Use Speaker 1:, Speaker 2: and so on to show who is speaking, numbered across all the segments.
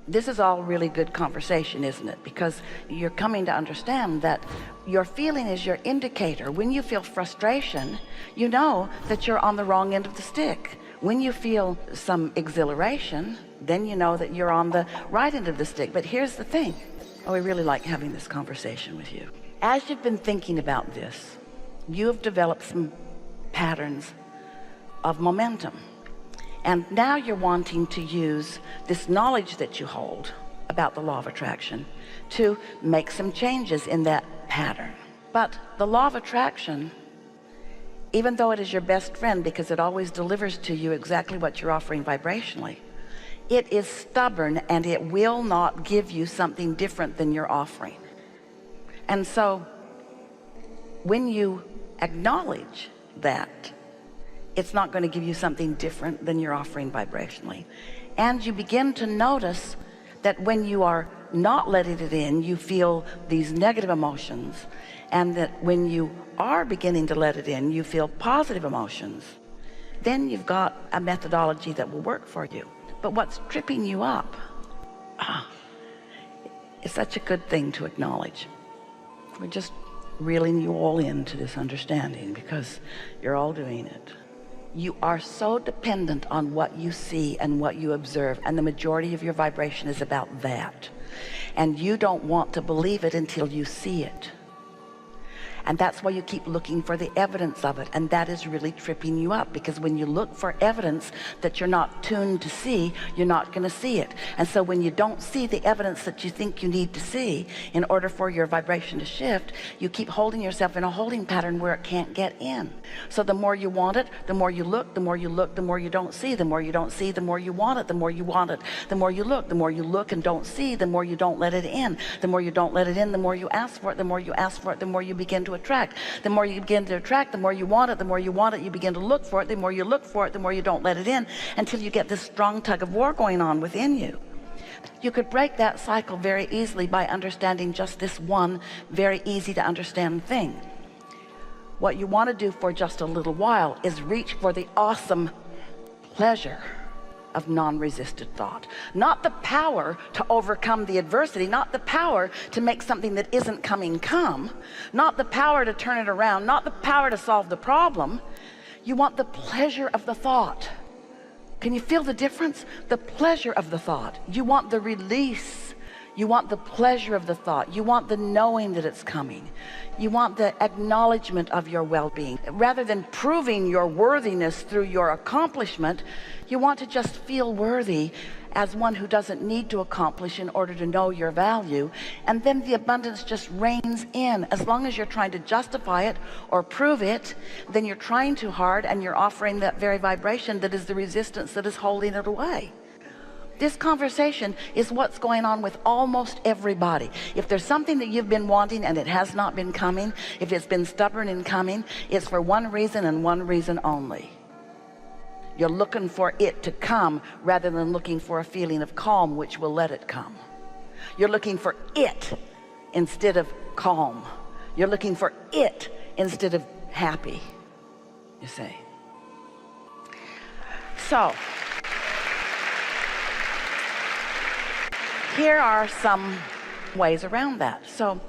Speaker 1: This is all really good conversation, isn't it? Because you're coming to understand that your feeling is your indicator. When you feel frustration, you know that you're on the wrong end of the stick. When you feel some exhilaration, then you know that you're on the right end of the stick. But here's the thing. Oh, I really like having this conversation with you. As you've been thinking about this, you have developed some patterns of momentum. And now you're wanting to use this knowledge that you hold about the law of attraction to make some changes in that pattern. But the law of attraction, even though it is your best friend because it always delivers to you exactly what you're offering vibrationally, it is stubborn and it will not give you something different than you're offering. And so when you acknowledge that it's not going to give you something different than you're offering vibrationally, and you begin to notice that when you are not letting it in, you feel these negative emotions, and that when you are beginning to let it in, you feel positive emotions, then you've got a methodology that will work for you. But what's tripping you up is such a good thing to acknowledge. We're just reeling you all into this understanding because you're all doing it. You are so dependent on what you see and what you observe, and the majority of your vibration is about that, and you don't want to believe it until you see it. And that's why you keep looking for the evidence of it, and that is really tripping you up, because when you look for evidence that you're not tuned to see, you're not going to see it. And so when you don't see the evidence that you think you need to see in order for your vibration to shift, you keep holding yourself in a holding pattern where it can't get in. So the more you want it, the more you look, the more you look, the more you don't see, the more you don't see, the more you want it, the more you want it, the more you look and don't see, the more you don't let it in, the more you don't let it in, the more you ask for it, the more you ask for it, the more you begin to attract. The more you begin to attract, the more you want it, the more you want it, you begin to look for it, the more you look for it, the more you don't let it in, until you get this strong tug of war going on within you. You could break that cycle very easily by understanding just this one very easy to understand thing. What you want to do for just a little while is reach for the awesome pleasure of non-resisted thought, not the power to overcome the adversity, not the power to make something that isn't coming come, not the power to turn it around, not the power to solve the problem. You want the pleasure of the thought. Can you feel the difference? The pleasure of the thought. You want the release. You want the pleasure of the thought. You want the knowing that it's coming. You want the acknowledgement of your well-being. Rather than proving your worthiness through your accomplishment, you want to just feel worthy as one who doesn't need to accomplish in order to know your value. And then the abundance just reigns in. As long as you're trying to justify it or prove it, then you're trying too hard, and you're offering that very vibration that is the resistance that is holding it away. This conversation is what's going on with almost everybody. If there's something that you've been wanting and it has not been coming, if it's been stubborn in coming, it's for one reason and one reason only. You're looking for it to come rather than looking for a feeling of calm which will let it come. You're looking for it instead of calm. You're looking for it instead of happy, you see. So here are some ways around that. So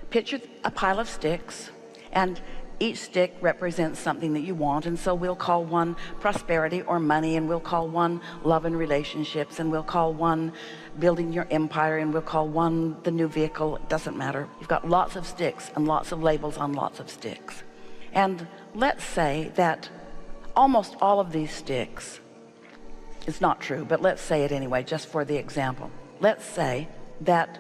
Speaker 1: picture a pile of sticks, and each stick represents something that you want. And so we'll call one prosperity or money, and we'll call one love and relationships, and we'll call one building your empire, and we'll call one the new vehicle. It doesn't matter. You've got lots of sticks and lots of labels on lots of sticks. And let's say that almost all of these sticks, it's not true, but let's say it anyway, just for the example. Let's say that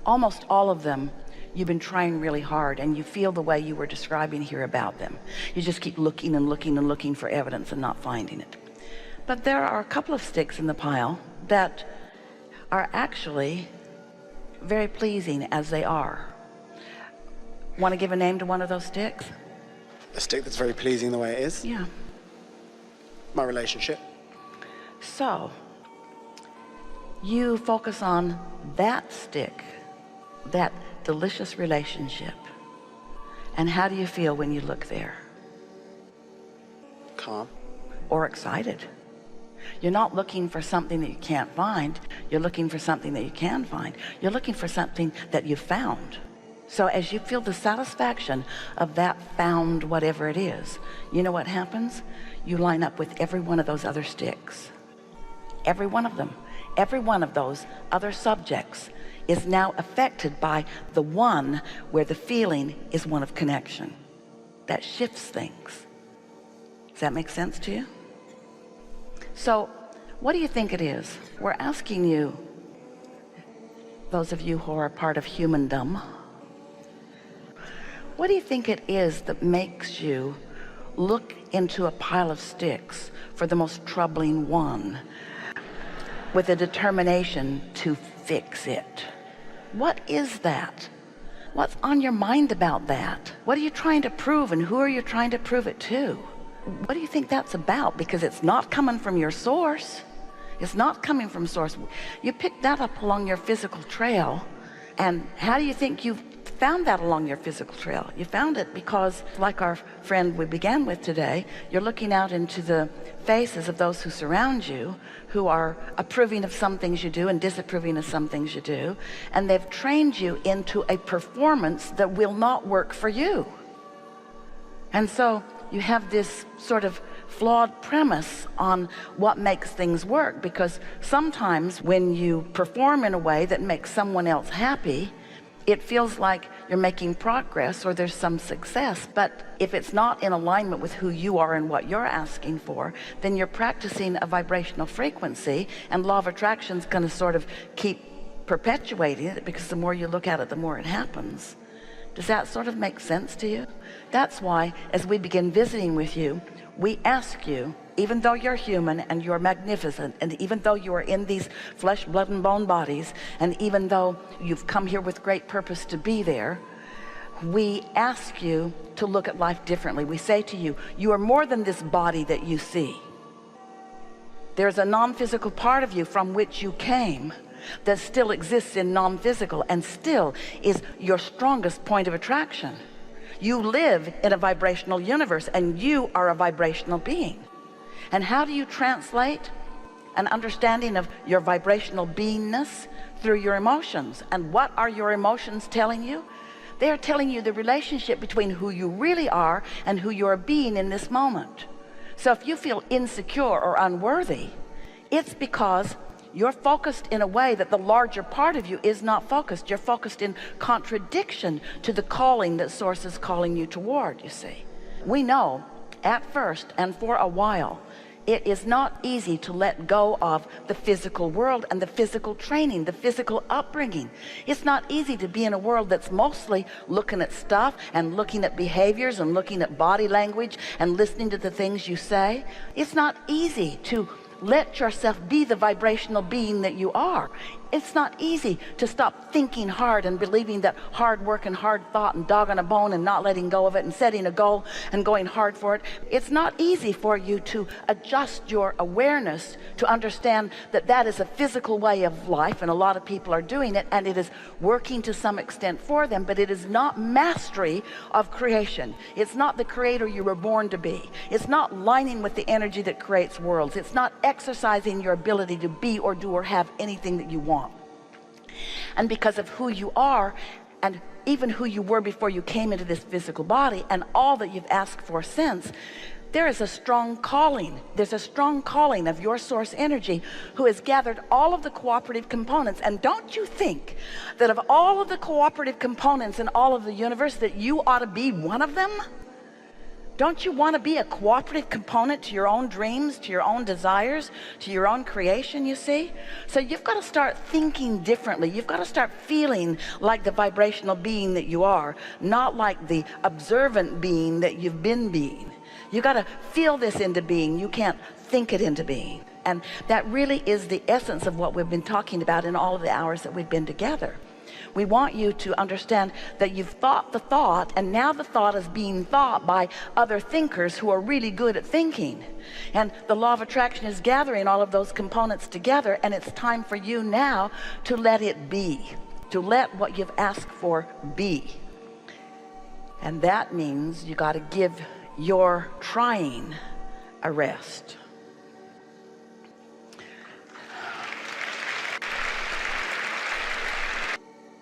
Speaker 1: almost all of them you've been trying really hard, and you feel the way you were describing here about them. You just keep looking and looking and looking for evidence and not finding it. But there are a couple of sticks in the pile that are actually very pleasing as they are. Want to give a name to one of those sticks?
Speaker 2: A stick that's very pleasing the way it is?
Speaker 1: Yeah.
Speaker 2: My relationship.
Speaker 1: So you focus on that stick, that delicious relationship, and how do you feel when you look there?
Speaker 2: Calm.
Speaker 1: Or excited. You're not looking for something that you can't find. You're looking for something that you can find. You're looking for something that you found. So as you feel the satisfaction of that found whatever it is, you know what happens? You line up with every one of those other sticks. Every one of them. Every one of those other subjects is now affected by the one where the feeling is one of connection. That shifts things. Does that make sense to you? So what do you think it is? We're asking you, those of you who are a part of humandom, what do you think it is that makes you look into a pile of sticks for the most troubling one with a determination to fix it? What is that? What's on your mind about that? What are you trying to prove, and who are you trying to prove it to? What do you think that's about? Because it's not coming from your source. It's not coming from source. You picked that up along your physical trail, and how do you think you've found that along your physical trail? You found it because, like our friend we began with today, you're looking out into the faces of those who surround you, who are approving of some things you do and disapproving of some things you do, and they've trained you into a performance that will not work for you. And so you have this sort of flawed premise on what makes things work, because sometimes when you perform in a way that makes someone else happy, it feels like you're making progress or there's some success. But if it's not in alignment with who you are and what you're asking for, then you're practicing a vibrational frequency, and law of attraction is going to sort of keep perpetuating it, because the more you look at it, the more it happens. Does that sort of make sense to you? That's why, as we begin visiting with you, we ask you, even though you're human and you're magnificent, and even though you are in these flesh, blood, and bone bodies, and even though you've come here with great purpose to be there, we ask you to look at life differently. We say to you, you are more than this body that you see. There's a non-physical part of you from which you came that still exists in non-physical, and still is your strongest point of attraction. You live in a vibrational universe, and you are a vibrational being. And how do you translate an understanding of your vibrational beingness? Through your emotions. And what are your emotions telling you? They are telling you the relationship between who you really are and who you are being in this moment. So if you feel insecure or unworthy, it's because you're focused in a way that the larger part of you is not focused. You're focused in contradiction to the calling that Source is calling you toward, you see. We know at first and for a while, it is not easy to let go of the physical world and the physical training, the physical upbringing. It's not easy to be in a world that's mostly looking at stuff and looking at behaviors and looking at body language and listening to the things you say. It's not easy to let yourself be the vibrational being that you are. It's not easy to stop thinking hard and believing that hard work and hard thought and dog on a bone and not letting go of it and setting a goal and going hard for it. It's not easy for you to adjust your awareness to understand that that is a physical way of life, and a lot of people are doing it, and it is working to some extent for them, but it is not mastery of creation. It's not the creator you were born to be. It's not lining with the energy that creates worlds. It's not exercising your ability to be or do or have anything that you want. And because of who you are, and even who you were before you came into this physical body, and all that you've asked for since, there is a strong calling. There's a strong calling of your source energy, who has gathered all of the cooperative components. And don't you think that of all of the cooperative components in all of the universe, that you ought to be one of them? Don't you want to be a cooperative component to your own dreams, to your own desires, to your own creation, you see? So you've got to start thinking differently. You've got to start feeling like the vibrational being that you are, not like the observant being that you've been being. You got to feel this into being. You can't think it into being. And that really is the essence of what we've been talking about in all of the hours that we've been together. We want you to understand that you've thought the thought, and now the thought is being thought by other thinkers who are really good at thinking. And the law of attraction is gathering all of those components together, and it's time for you now to let it be, to let what you've asked for be. And that means you got to give your trying a rest.